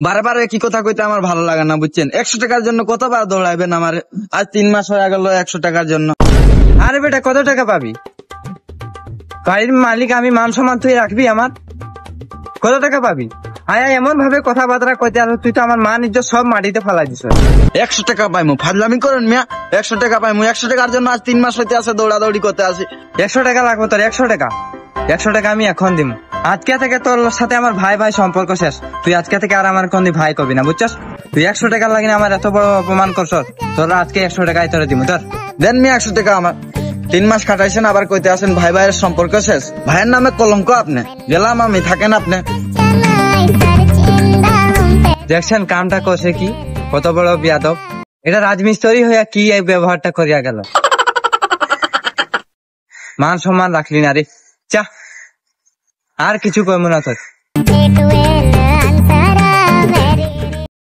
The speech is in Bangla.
বারবার একই কথা কইতে আমার ভালো লাগে না, বুঝছেন? 100 টাকার জন্য কতবার দৌড়াইবেন আমার? আজ 3 মাস হয়ে গেল 100 টাকার জন্য। আরে বেটা কত টাকা পাবি? গাড়ির মালিক আমি, মান সম্মান তুই রাখবি আমার? কত টাকা পাবি? আয় এমন ভাবে কথাবার্তা কইতে আর তুই তো আমার মান ইজ্জত সব মাটিতে ফেলাই দিছ। 100 টাকা পাইমু, ফাজলামি করেন মিয়া। 100 টাকা পাইমু, 100 টাকার জন্য আজ 3 মাস হইতে আছে দৌড়াদৌড়ি করতে আসি। 100 টাকা লাগবে তোর? 100 টাকা? 100 টাকা আমি এখন দিব। আজকে থেকে তোর সাথে আমার ভাই ভাই সম্পর্ক শেষ। তুই আজকে থেকে আর আমার কোনদিন ভাই কবি না, বুঝছস? তুই 100 টাকা লাগিনি আমার এত বড় অপমান করছস, তোর আজকে 100 টাকাই তোরে দিব। ধর দেন মিয়া 100 টাকা আমার। 3 মাস খাটাইছেন, আবার কইতে আসেন ভাই ভাইয়ের সম্পর্ক শেষ। ভাইয়ের নামে কলঙ্ক আপনি। গেলাম আমি, থাকেন আপনি। দেখছেন কামটা করছে কি? কত বড় বিয়াদব! এটা রাজমিস্ত্রি হইয়া কি এই ব্যবহারটা করিয়া গেল। মান সম্মান রাখলি না রে, চা আর কিছু কইব না তোর।